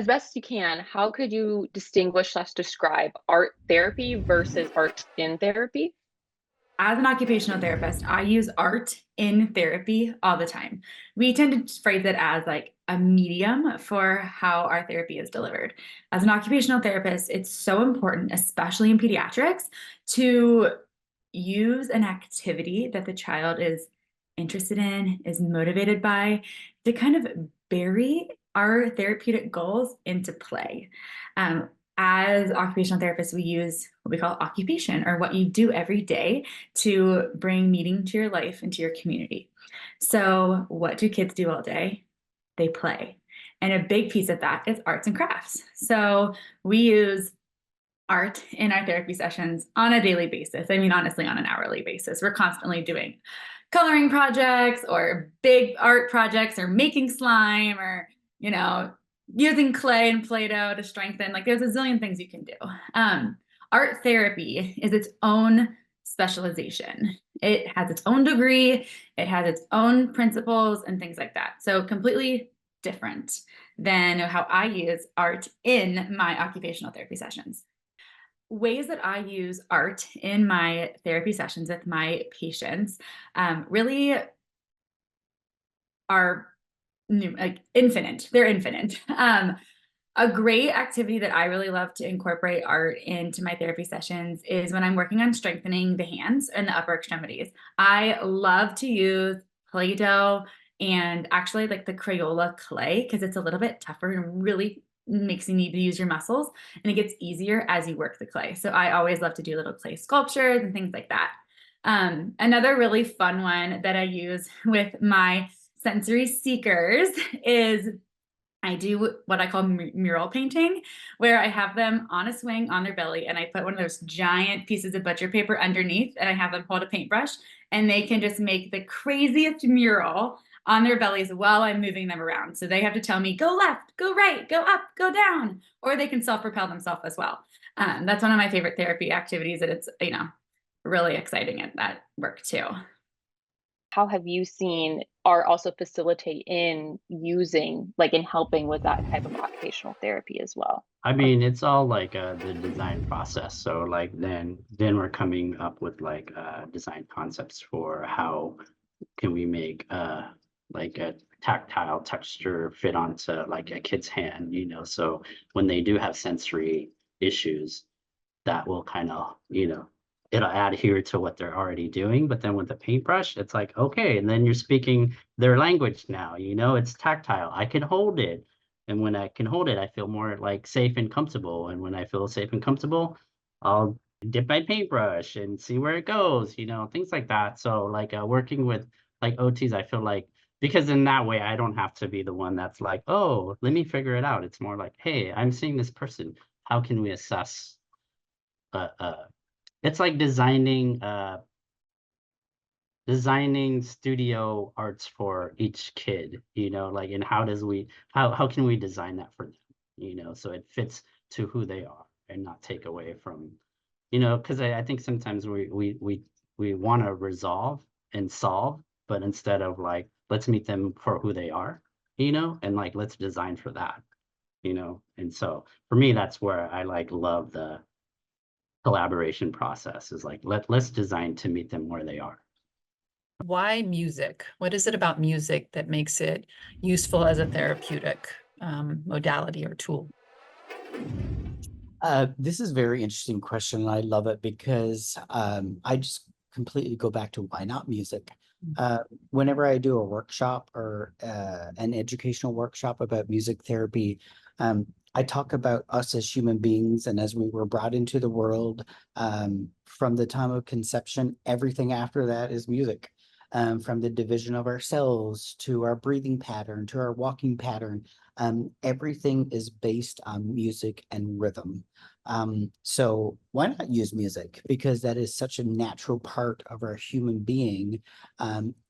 as best you can, how could you distinguish slash describe art therapy versus art in therapy? As an occupational therapist, I use art in therapy all the time. We tend to phrase it as like a medium for how our therapy is delivered. As an occupational therapist, it's so important, especially in pediatrics, to use an activity that the child is interested in, is motivated by, to kind of bury our therapeutic goals into play. As occupational therapists, we use what we call occupation, or what you do every day to bring meaning to your life and to your community. So, what do kids do all day? They play. And a big piece of that is arts and crafts. So, we use art in our therapy sessions on a daily basis. I mean, honestly, on an hourly basis. We're constantly doing coloring projects or big art projects or making slime or, using clay and Play-Doh to strengthen. Like there's a zillion things you can do. Art therapy is its own specialization. It has its own degree, it has its own principles and things like that. So completely different than how I use art in my occupational therapy sessions. Ways that I use art in my therapy sessions with my patients really are like infinite. They're infinite. A great activity that I really love to incorporate art into my therapy sessions is when I'm working on strengthening the hands and the upper extremities. I love to use Play-Doh and actually like the Crayola clay because it's a little bit tougher and really makes you need to use your muscles, and it gets easier as you work the clay. So I always love to do little clay sculptures and things like that. Another really fun one that I use with my sensory seekers is I do what I call mural painting, where I have them on a swing on their belly and I put one of those giant pieces of butcher paper underneath and I have them hold a paintbrush and they can just make the craziest mural on their bellies while I'm moving them around. So they have to tell me, go left, go right, go up, go down, or they can self-propel themselves as well. That's one of my favorite therapy activities, and it's, really exciting at that work too. How have you seen art also facilitate in using, like in helping with that type of occupational therapy as well? I mean, it's all like the design process. So like then we're coming up with like design concepts for how can we make like a tactile texture fit onto like a kid's hand, so when they do have sensory issues, that will kind of, it'll adhere to what they're already doing. But then with the paintbrush, it's like, okay, and then you're speaking their language now, it's tactile. I can hold it. And when I can hold it, I feel more like safe and comfortable. And when I feel safe and comfortable, I'll dip my paintbrush and see where it goes, things like that. So like working with like OTs, I feel like, because in that way, I don't have to be the one that's like, oh, let me figure it out. It's more like, hey, I'm seeing this person. How can we assess? It's like designing studio arts for each kid, like, and how can we design that for them, so it fits to who they are and not take away from, because I think sometimes we want to resolve and solve, but instead of like, let's meet them for who they are, and like, let's design for that, and so for me, that's where I like love the collaboration process is like, let's design to meet them where they are. Why music? What is it about music that makes it useful as a therapeutic modality or tool? This is a very interesting question, and I love it because I just completely go back to why not music. Whenever I do a workshop or an educational workshop about music therapy, I talk about us as human beings and as we were brought into the world, from the time of conception, everything after that is music. From the division of our cells to our breathing pattern to our walking pattern, everything is based on music and rhythm. So why not use music? Because that is such a natural part of our human being,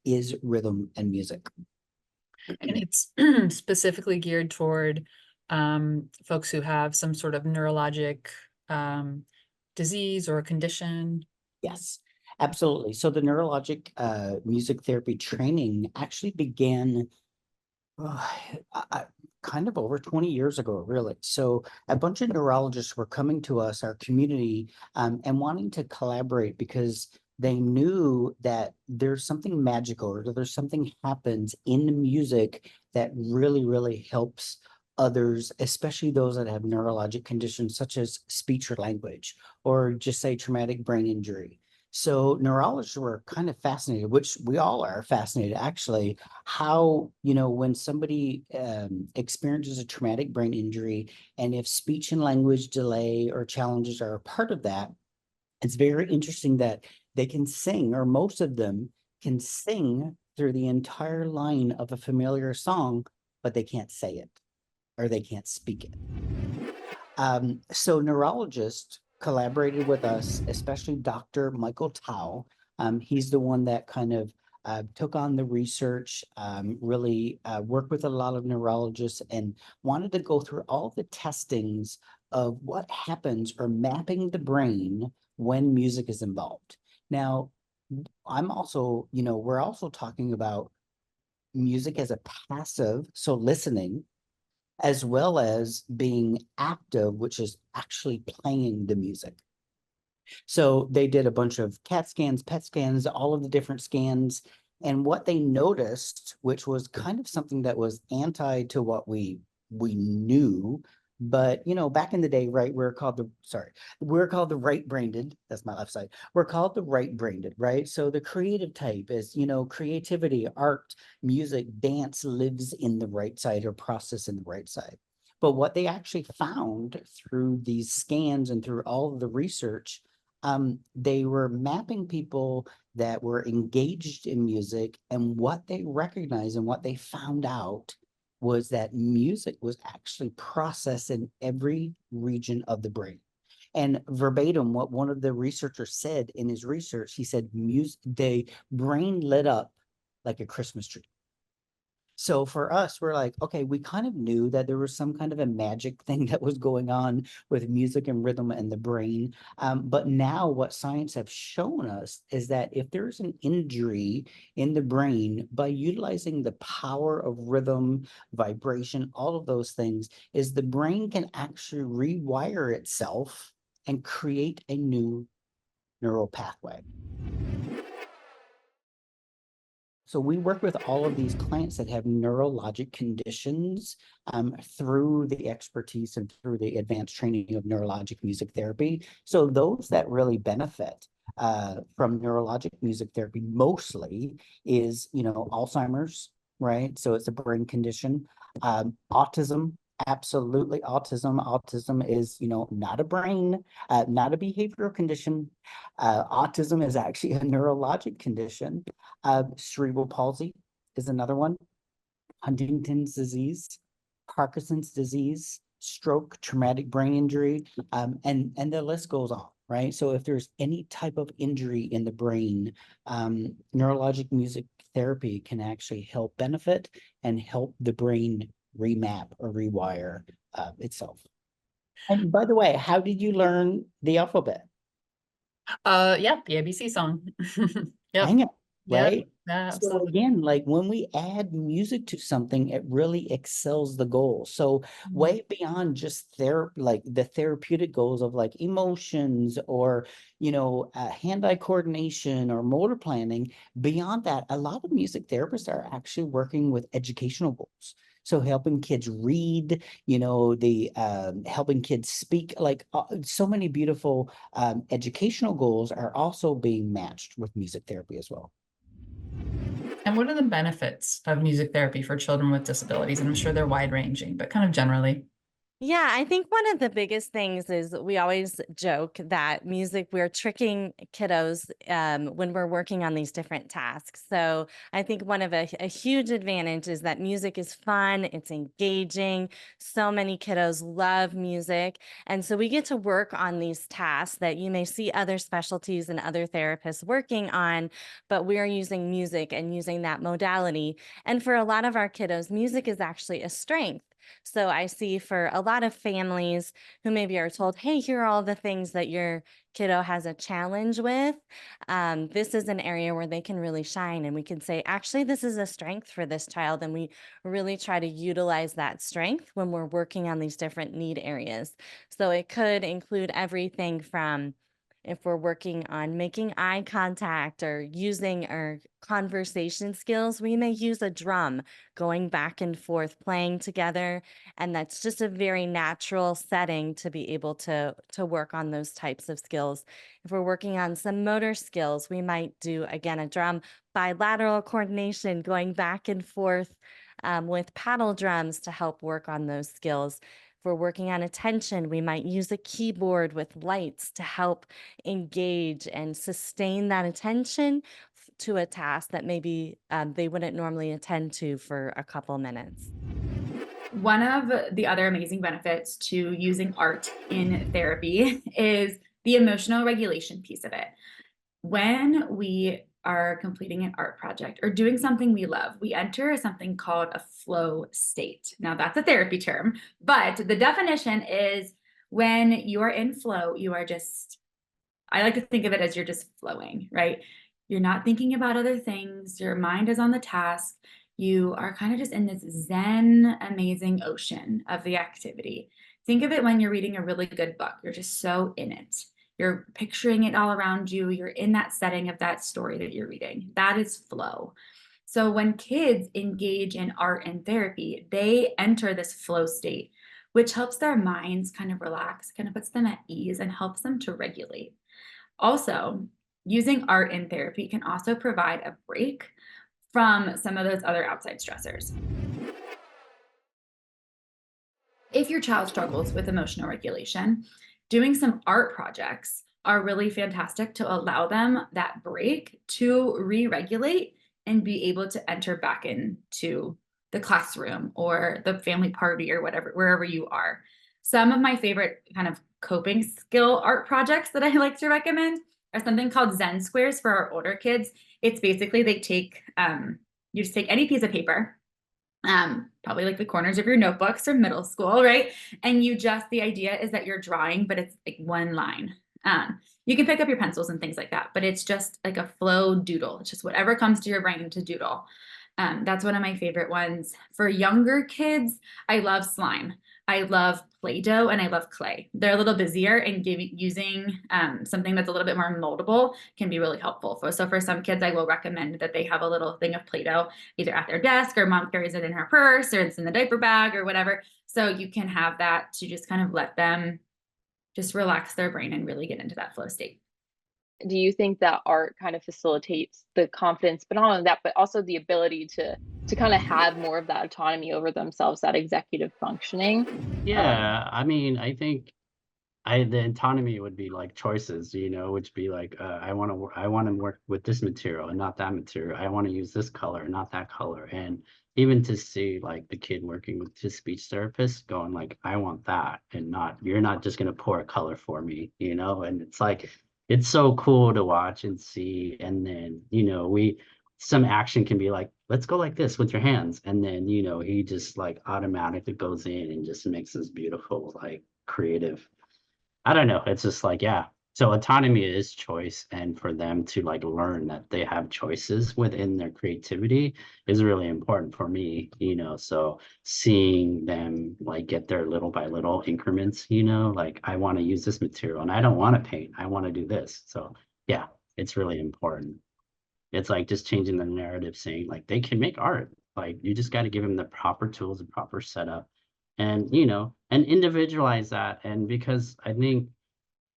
is rhythm and music. And it's specifically geared toward folks who have some sort of neurologic disease or condition. Yes, absolutely. So the neurologic music therapy training actually began Kind of over 20 years ago, really. So a bunch of neurologists were coming to us, our community, and wanting to collaborate because they knew that there's something magical or there's something happens in music that really, really helps others, especially those that have neurologic conditions such as speech or language, or just say traumatic brain injury. So neurologists were kind of fascinated, which we all are fascinated actually, how, when somebody experiences a traumatic brain injury, and if speech and language delay or challenges are a part of that, it's very interesting that they can sing, or most of them can sing through the entire line of a familiar song, but they can't say it or they can't speak it. So neurologists collaborated with us, especially Dr. Michael Tao. He's the one that kind of took on the research, really worked with a lot of neurologists and wanted to go through all the testings of what happens or mapping the brain when music is involved. Now, I'm also, we're also talking about music as a passive, so listening, as well as being active, which is actually playing the music. So they did a bunch of CAT scans, PET scans, all of the different scans. And what they noticed, which was kind of something that was anti to what we knew, but back in the day, right, we're called the right-brained, that's my left side. We're called the right-brained, right? So the creative type is, creativity, art, music, dance lives in the right side or process in the right side. But what they actually found through these scans and through all of the research, they were mapping people that were engaged in music, and what they recognized and what they found out was that music was actually processed in every region of the brain. And verbatim, what one of the researchers said in his research, he said, the brain lit up like a Christmas tree. So for us, we're like, okay, we kind of knew that there was some kind of a magic thing that was going on with music and rhythm and the brain. But now what science have shown us is that if there's an injury in the brain, by utilizing the power of rhythm, vibration, all of those things, is the brain can actually rewire itself and create a new neural pathway. So we work with all of these clients that have neurologic conditions through the expertise and through the advanced training of neurologic music therapy. So those that really benefit from neurologic music therapy mostly is, Alzheimer's, right? So it's a brain condition. Autism, absolutely autism. Autism is, not a brain, not a behavioral condition. Autism is actually a neurologic condition. Cerebral palsy is another one. Huntington's disease, Parkinson's disease, stroke, traumatic brain injury, and the list goes on, right? So if there's any type of injury in the brain, neurologic music therapy can actually help benefit and help the brain remap or rewire itself. And by the way, how did you learn the alphabet? Yeah, the ABC song. Yep. Hang it, Yep. right? Yeah, So absolutely. again, like when we add music to something, it really excels the goal. So way beyond just the therapeutic goals of like emotions or, hand-eye coordination or motor planning. Beyond that, a lot of music therapists are actually working with educational goals. So helping kids read, helping kids speak, like so many beautiful educational goals are also being matched with music therapy as well. And what are the benefits of music therapy for children with disabilities? And I'm sure they're wide ranging, but kind of generally. Yeah, I think one of the biggest things is we always joke that we're tricking kiddos when we're working on these different tasks. So I think one of a huge advantage is that music is fun, it's engaging. So many kiddos love music. And so we get to work on these tasks that you may see other specialties and other therapists working on, but we're using music and using that modality. And for a lot of our kiddos, music is actually a strength. So I see for a lot of families who maybe are told, hey, here are all the things that your kiddo has a challenge with. This is an area where they can really shine. And we can say, actually, this is a strength for this child. And we really try to utilize that strength when we're working on these different need areas. So it could include everything from if we're working on making eye contact or using our conversation skills, we may use a drum going back and forth, playing together. And that's just a very natural setting to be able to work on those types of skills. If we're working on some motor skills, we might do, again, a drum, bilateral coordination, going back and forth with paddle drums to help work on those skills. If we're working on attention, we might use a keyboard with lights to help engage and sustain that attention to a task that maybe they wouldn't normally attend to for a couple minutes. One of the other amazing benefits to using art in therapy is the emotional regulation piece of it. When we are completing an art project or doing something we love, we enter something called a flow state. Now, that's a therapy term, but the definition is when you are in flow, you are just, I like to think of it as you're just flowing, right? You're not thinking about other things. Your mind is on the task. You are kind of just in this zen, amazing ocean of the activity. Think of it when you're reading a really good book. You're just so in it. You're picturing it all around you. You're in that setting of that story that you're reading. That is flow. So when kids engage in art and therapy, they enter this flow state, which helps their minds kind of relax, kind of puts them at ease and helps them to regulate. Also, using art in therapy can also provide a break from some of those other outside stressors. If your child struggles with emotional regulation, doing some art projects are really fantastic to allow them that break to re-regulate and be able to enter back into the classroom or the family party or whatever, wherever you are. Some of my favorite kind of coping skill art projects that I like to recommend are something called Zen squares for our older kids. It's basically they take, you just take any piece of paper, probably like the corners of your notebooks or middle school, right? And you just, the idea is that you're drawing, but it's like one line. You can pick up your pencils and things like that, but it's just like a flow doodle. It's just whatever comes to your brain to doodle. That's one of my favorite ones. For younger kids, I love slime. I love Play-Doh and I love clay. They're a little busier and using something that's a little bit more moldable can be really helpful. So for some kids, I will recommend that they have a little thing of Play-Doh either at their desk or mom carries it in her purse or it's in the diaper bag or whatever. So you can have that to just kind of let them just relax their brain and really get into that flow state. Do you think that art kind of facilitates the confidence, but not only that, but also the ability to kind of have more of that autonomy over themselves, that executive functioning? Yeah, I mean, I think the autonomy would be like choices, which be like I want to work with this material and not that material. I want to use this color, not that color. And even to see like the kid working with his speech therapist going like, I want that and you're not just gonna pour a color for me, and it's like it's so cool to watch and see. And then, some action can be like, let's go like this with your hands. And then, he just like automatically goes in and just makes this beautiful, like creative. I don't know. It's just like, yeah. So autonomy is choice. And for them to like learn that they have choices within their creativity is really important for me, so seeing them like get their little by little increments, like I want to use this material and I don't want to paint. I want to do this. So yeah, it's really important. It's like just changing the narrative, saying like they can make art. Like you just got to give them the proper tools and proper setup and, and individualize that. And because I think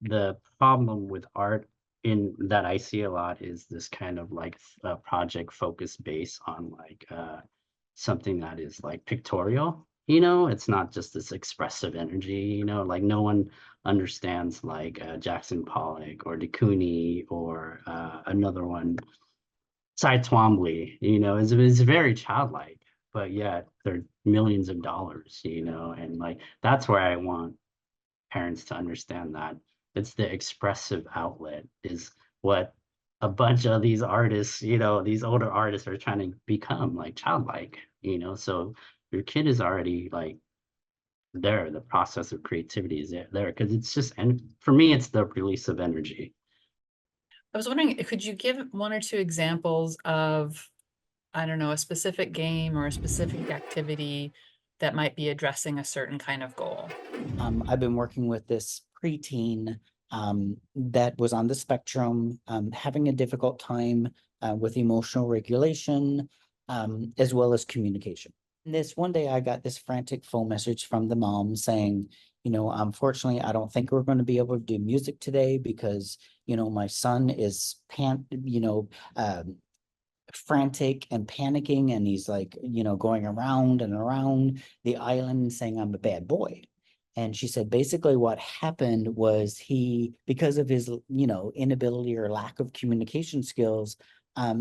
the problem with art in that I see a lot is this kind of like project focus base on like something that is like pictorial, it's not just this expressive energy, like no one understands like Jackson Pollock or de Kooning or another one, Cy Twombly, is very childlike, but yet they're millions of dollars, and like that's where I want parents to understand that it's the expressive outlet is what a bunch of these artists, these older artists are trying to become like childlike, so your kid is already like there. The process of creativity is there because it's just, and for me, it's the release of energy. I was wondering, could you give one or two examples of, I don't know, a specific game or a specific activity that might be addressing a certain kind of goal? I've been working with this preteen that was on the spectrum, having a difficult time with emotional regulation, as well as communication. This one day I got this frantic phone message from the mom saying, unfortunately, I don't think we're going to be able to do music today because, my son is frantic and panicking, and he's like, going around and around the island saying I'm a bad boy. And she said, basically what happened was because of his, inability or lack of communication skills,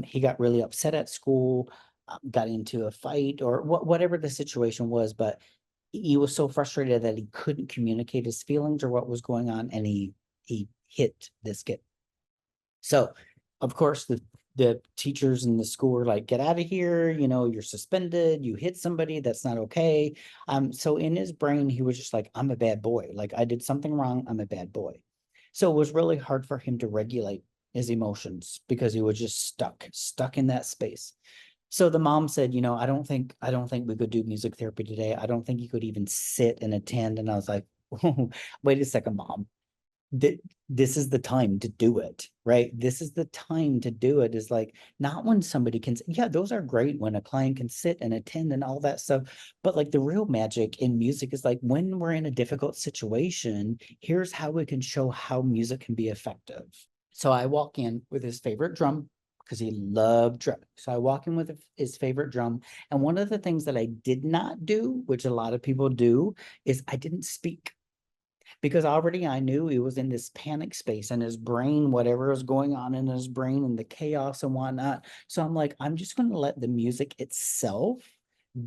he got really upset at school, got into a fight or whatever the situation was, but he was so frustrated that he couldn't communicate his feelings or what was going on, and he hit this kid. So, of course, the teachers in the school were like, get out of here, you're suspended, you hit somebody, that's not okay. So in his brain, he was just like, I'm a bad boy. Like, I did something wrong, I'm a bad boy. So it was really hard for him to regulate his emotions because he was just stuck in that space. So the mom said, I don't think we could do music therapy today. I don't think you could even sit and attend. And I was like, oh, wait a second, mom. This is the time to do it, right? This is the time to do it, is like, not when somebody can, yeah, those are great when a client can sit and attend and all that stuff. But like the real magic in music is like when we're in a difficult situation, here's how we can show how music can be effective. So I walk in with his favorite drum because he loved drum. So I walk in with his favorite drum. And one of the things that I did not do, which a lot of people do, is I didn't speak. Because already I knew he was in this panic space and his brain, whatever was going on in his brain and the chaos and whatnot. So I'm like, I'm just going to let the music itself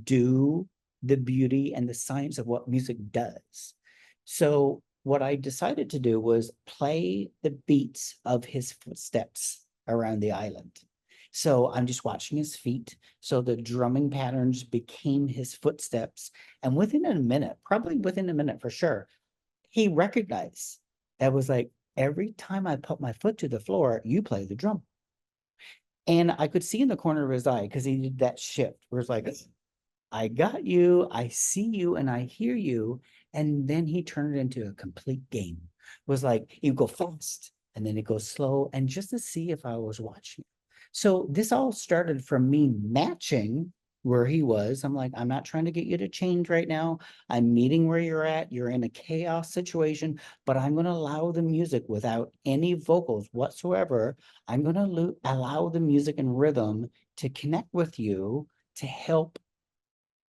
do the beauty and the science of what music does. So what I decided to do was play the beats of his footsteps around the island. So I'm just watching his feet. So the drumming patterns became his footsteps. And within a minute, probably within a minute for sure, he recognized that was like, every time I put my foot to the floor, you play the drum. And I could see in the corner of his eye, because he did that shift where it's like, I got you, I see you, and I hear you. And then he turned it into a complete game. It was like, you go fast and then it goes slow, and just to see if I was watching. So this all started from me matching where he was. I'm like, I'm not trying to get you to change right now. I'm meeting where you're at. You're in a chaos situation, but I'm going to allow the music without any vocals whatsoever. I'm going to allow the music and rhythm to connect with you, to help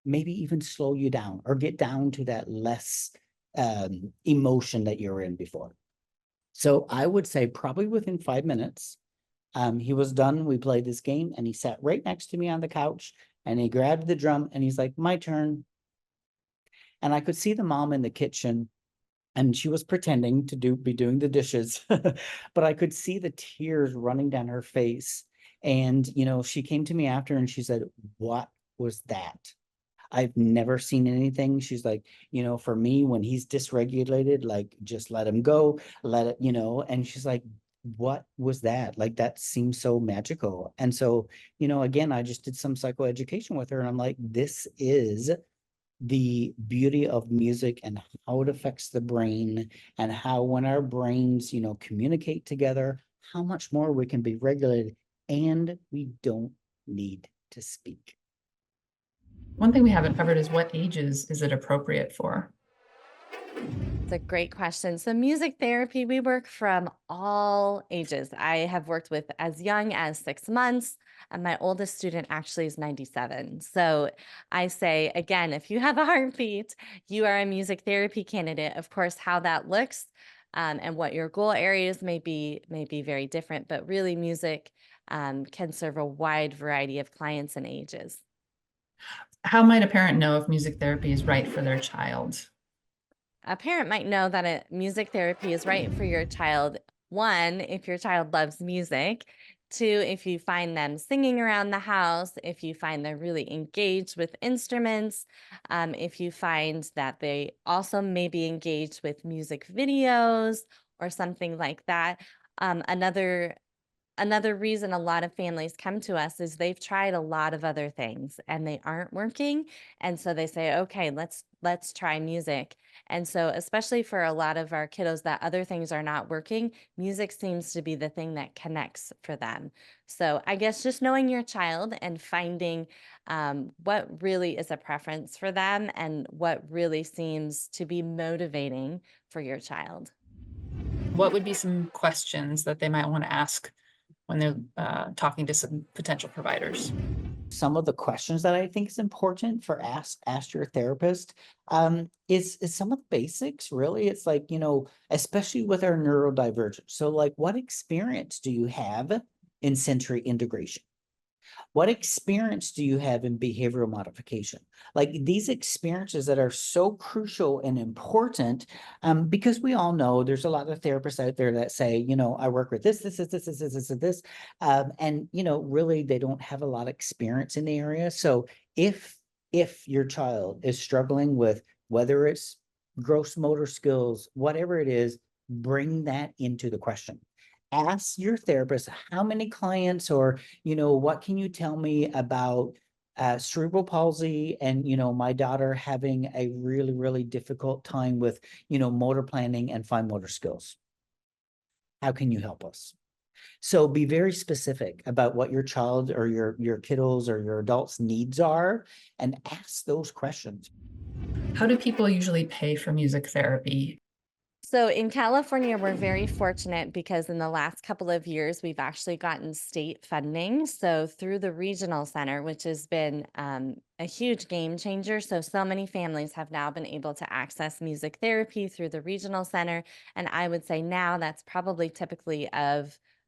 maybe even slow you down or get down to that less emotion that you're in before. So I would say probably within 5 minutes, he was done. We played this game and he sat right next to me on the couch and he grabbed the drum and he's like, my turn. And I could see the mom in the kitchen and she was pretending to be doing the dishes, but I could see the tears running down her face. And, she came to me after and she said, what was that? I've never seen anything. She's like, for me, when he's dysregulated, like, just let him go, let it, and she's like, what was that? Like, that seems so magical. And so, again, I just did some psychoeducation with her and I'm like, this is the beauty of music and how it affects the brain, and how when our brains, communicate together, how much more we can be regulated, and we don't need to speak. One thing we haven't covered is what ages is it appropriate for? It's a great question. So music therapy, we work from all ages. I have worked with as young as 6 months, and my oldest student actually is 97. So I say, again, if you have a heartbeat, you are a music therapy candidate. Of course, how that looks and what your goal areas may be very different, but really music can serve a wide variety of clients and ages. How might a parent know if music therapy is right for their child? A parent might know that music therapy is right for your child. One, if your child loves music, Two, if you find them singing around the house, if you find they're really engaged with instruments, if you find that they also may be engaged with music videos or something like that. Another reason a lot of families come to us is they've tried a lot of other things and they aren't working. And so they say, okay, let's try music. And so especially for a lot of our kiddos that other things are not working, music seems to be the thing that connects for them. So I guess just knowing your child and finding what really is a preference for them and what really seems to be motivating for your child. What would be some questions that they might want to ask when they're talking to some potential providers? Some of the questions that I think is important for ask your therapist is some of the basics. Really, it's like, especially with our neurodivergence. So like, what experience do you have in sensory integration? What experience do you have in behavioral modification? Like these experiences that are so crucial and important, because we all know there's a lot of therapists out there that say, I work with this, and really they don't have a lot of experience in the area. So if your child is struggling with whether it's gross motor skills, whatever it is, bring that into the question. Ask your therapist how many clients or what can you tell me about cerebral palsy and my daughter having a really, really difficult time with motor planning and fine motor skills. How can you help us? So be very specific about what your child or your kiddos or your adults needs are and ask those questions. How do people usually pay for music therapy? So in California, we're very fortunate because in the last couple of years, we've actually gotten state funding. So through the regional center, which has been a huge game changer. So many families have now been able to access music therapy through the regional center. And I would say now that's probably typically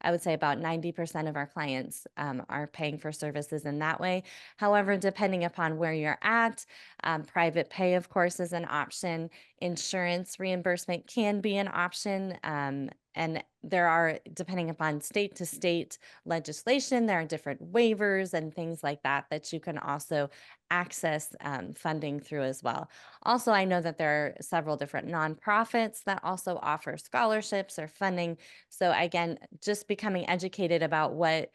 I would say about 90% of our clients are paying for services in that way. However, depending upon where you're at, private pay, of course, is an option. Insurance reimbursement can be an option. And there are, depending upon state to state legislation, there are different waivers and things like that that you can also access funding through as well. Also, I know that there are several different nonprofits that also offer scholarships or funding. So again, just becoming educated about what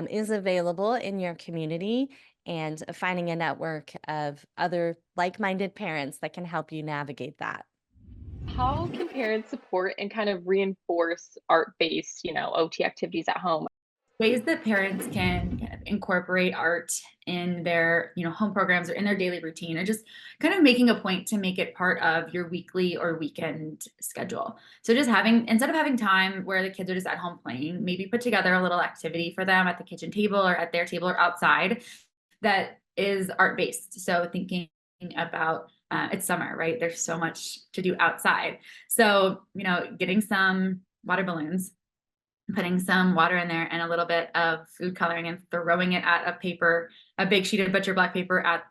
is available in your community and finding a network of other like-minded parents that can help you navigate that. How can parents support and kind of reinforce art-based, OT activities at home? Ways that parents can kind of incorporate art in their home programs or in their daily routine, or just kind of making a point to make it part of your weekly or weekend schedule. So just instead of having time where the kids are just at home playing, maybe put together a little activity for them at the kitchen table or at their table or outside that is art based. So thinking about it's summer, right? There's so much to do outside. So getting some water balloons, putting some water in there and a little bit of food coloring and throwing it at a big sheet of butcher black paper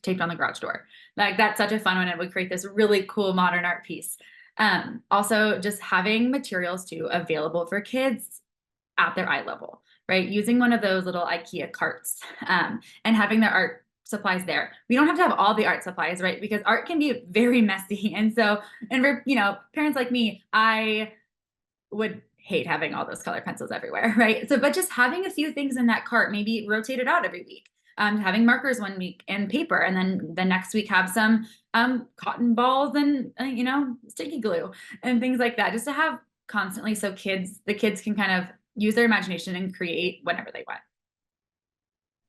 taped on the garage door. Like that's such a fun one. It would create this really cool modern art piece. Also just having materials too available for kids at their eye level, right? Using one of those little IKEA carts and having their art supplies there. We don't have to have all the art supplies, right? Because art can be very messy. And so, and for, parents like me, I would hate having all those color pencils everywhere, right? So, but just having a few things in that cart, maybe rotate it out every week. Having markers one week and paper, and then the next week have some cotton balls and sticky glue and things like that, just to have constantly, so the kids can kind of use their imagination and create whenever they want.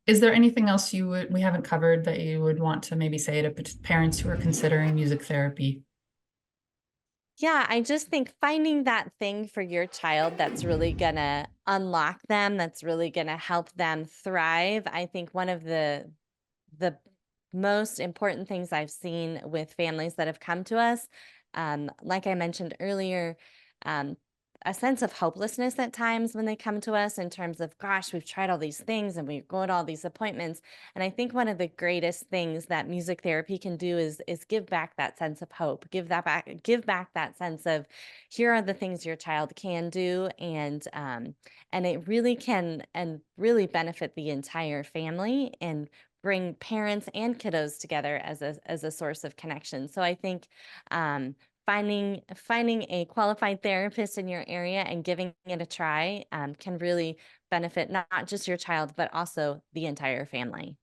Is there anything else we haven't covered that you would want to maybe say to parents who are considering music therapy? Yeah, I just think finding that thing for your child that's really gonna unlock them, that's really gonna help them thrive. I think one of the most important things I've seen with families that have come to us, like I mentioned earlier, a sense of hopelessness at times when they come to us in terms of, gosh, we've tried all these things and we go to all these appointments. And I think one of the greatest things that music therapy can do is give back that sense of hope, give back that sense of, here are the things your child can do. And it really can and really benefit the entire family and bring parents and kiddos together as a source of connection. So I think finding a qualified therapist in your area and giving it a try can really benefit not just your child, but also the entire family.